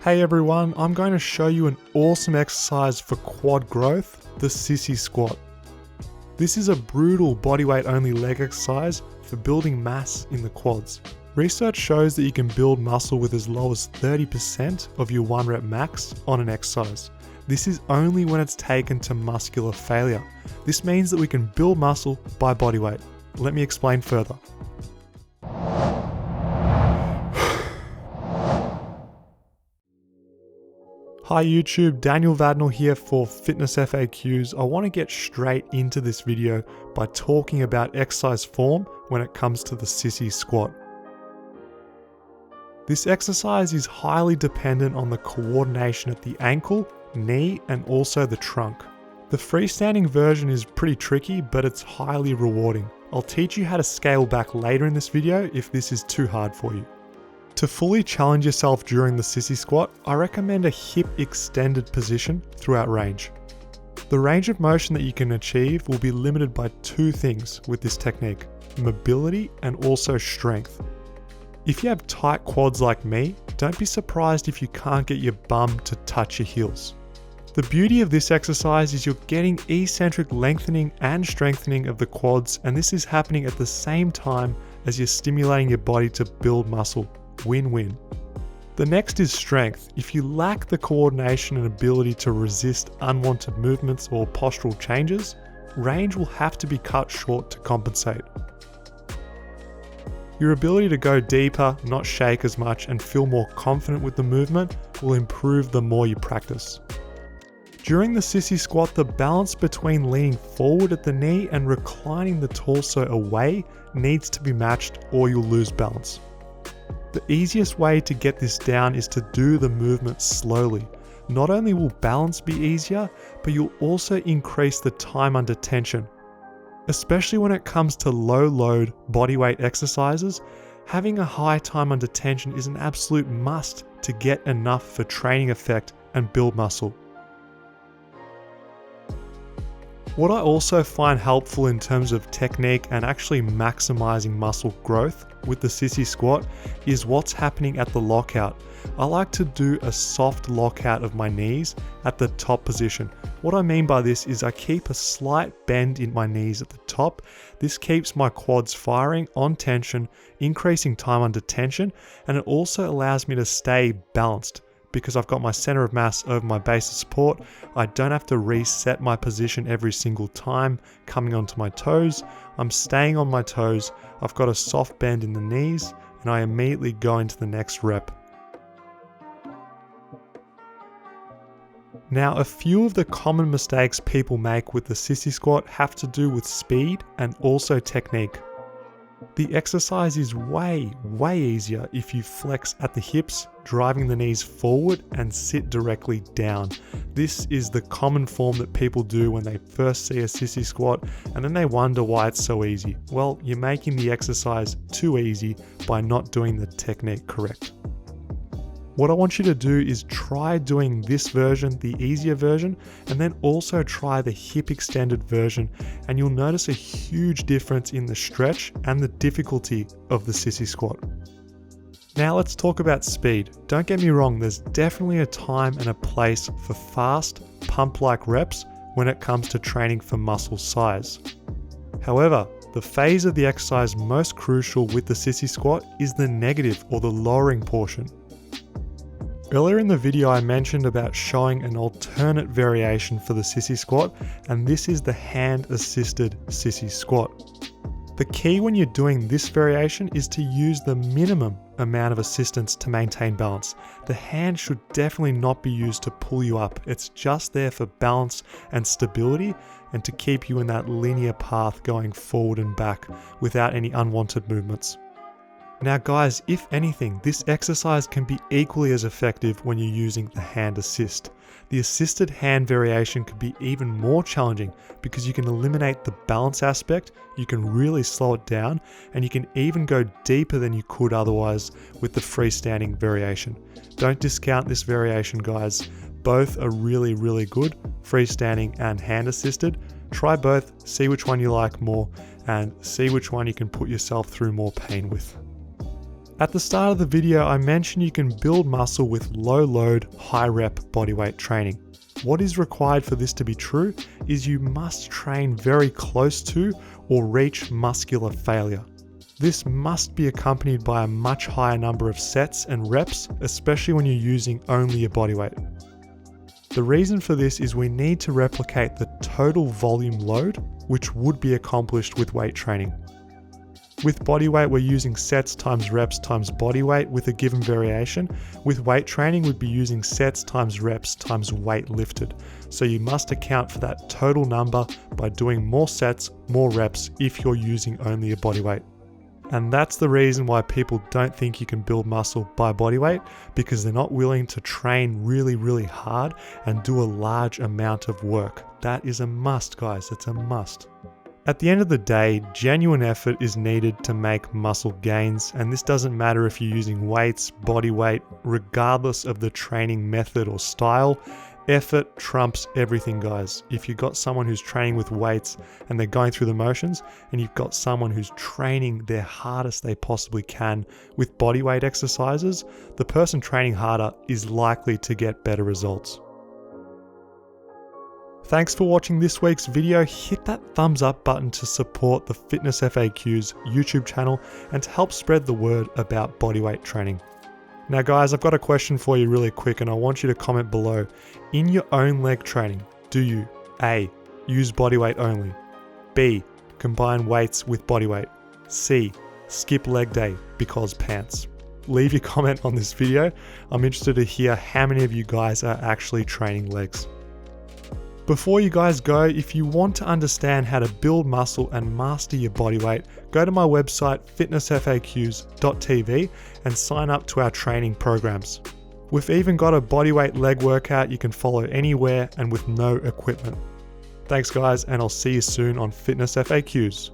Hey everyone, I'm going to show you an awesome exercise for quad growth, the sissy squat. This is a brutal bodyweight only leg exercise for building mass in the quads. Research shows that you can build muscle with as low as 30% of your 1 rep max on an exercise. This is only when it's taken to muscular failure. This means that we can build muscle by bodyweight. Let me explain further. Hi YouTube, Daniel Vadnal here for Fitness FAQs. I want to get straight into this video by talking about exercise form when it comes to the sissy squat. This exercise is highly dependent on the coordination at the ankle, knee, and also the trunk. The freestanding version is pretty tricky, but it's highly rewarding. I'll teach you how to scale back later in this video if this is too hard for you. To fully challenge yourself during the sissy squat, I recommend a hip extended position throughout range. The range of motion that you can achieve will be limited by two things with this technique: mobility and also strength. If you have tight quads like me, don't be surprised if you can't get your bum to touch your heels. The beauty of this exercise is you're getting eccentric lengthening and strengthening of the quads, and this is happening at the same time as you're stimulating your body to build muscle. Win-win. The next is strength. If you lack the coordination and ability to resist unwanted movements or postural changes, range will have to be cut short to compensate. Your ability to go deeper, not shake as much, and feel more confident with the movement will improve the more you practice. During the sissy squat, the balance between leaning forward at the knee and reclining the torso away needs to be matched, or you'll lose balance. The easiest way to get this down is to do the movement slowly. Not only will balance be easier, but you'll also increase the time under tension. Especially when it comes to low load bodyweight exercises, having a high time under tension is an absolute must to get enough for training effect and build muscle. What I also find helpful in terms of technique and actually maximizing muscle growth with the sissy squat is what's happening at the lockout. I like to do a soft lockout of my knees at the top position. What I mean by this is I keep a slight bend in my knees at the top. This keeps my quads firing on tension, increasing time under tension, and it also allows me to stay balanced. Because I've got my center of mass over my base of support, I don't have to reset my position every single time coming onto my toes. I'm staying on my toes, I've got a soft bend in the knees, and I immediately go into the next rep. Now, a few of the common mistakes people make with the sissy squat have to do with speed and also technique. The exercise is way easier if you flex at the hips, driving the knees forward and sit directly down. This is the common form that people do when they first see a sissy squat, and then they wonder why it's so easy. Well, you're making the exercise too easy by not doing the technique correct. What I want you to do is try doing this version, the easier version, and then also try the hip extended version, and you'll notice a huge difference in the stretch and the difficulty of the sissy squat. Now let's talk about speed. Don't get me wrong, there's definitely a time and a place for fast, pump-like reps when it comes to training for muscle size. However, the phase of the exercise most crucial with the sissy squat is the negative or the lowering portion. Earlier in the video I mentioned about showing an alternate variation for the sissy squat, and this is the hand-assisted sissy squat. The key when you're doing this variation is to use the minimum amount of assistance to maintain balance. The hand should definitely not be used to pull you up. It's just there for balance and stability and to keep you in that linear path going forward and back without any unwanted movements. Now guys, if anything, this exercise can be equally as effective when you're using the hand assist. The assisted hand variation could be even more challenging because you can eliminate the balance aspect, you can really slow it down, and you can even go deeper than you could otherwise with the freestanding variation. Don't discount this variation guys, both are really good, freestanding and hand assisted. Try both, see which one you like more, and see which one you can put yourself through more pain with. At the start of the video, I mentioned you can build muscle with low load, high rep bodyweight training. What is required for this to be true is you must train very close to or reach muscular failure. This must be accompanied by a much higher number of sets and reps, especially when you're using only your bodyweight. The reason for this is we need to replicate the total volume load, which would be accomplished with weight training. With bodyweight, we're using sets times reps times bodyweight with a given variation. With weight training, we'd be using sets times reps times weight lifted. So you must account for that total number by doing more sets, more reps if you're using only a bodyweight. And that's the reason why people don't think you can build muscle by bodyweight, because they're not willing to train really, really hard and do a large amount of work. That is a must, guys. It's a must. At the end of the day, genuine effort is needed to make muscle gains, and this doesn't matter if you're using weights, body weight, regardless of the training method or style. Effort trumps everything, guys. If you've got someone who's training with weights and they're going through the motions, and you've got someone who's training their hardest they possibly can with bodyweight exercises, the person training harder is likely to get better results. Thanks for watching this week's video. Hit that thumbs up button to support the Fitness FAQs YouTube channel and to help spread the word about bodyweight training. Now guys, I've got a question for you really quick, and I want you to comment below. In your own leg training, do you A, use bodyweight only, B, combine weights with bodyweight, C, skip leg day because pants? Leave your comment on this video. I'm interested to hear how many of you guys are actually training legs. Before you guys go, if you want to understand how to build muscle and master your bodyweight, go to my website fitnessfaqs.tv and sign up to our training programs. We've even got a bodyweight leg workout you can follow anywhere and with no equipment. Thanks guys, and I'll see you soon on Fitness FAQs.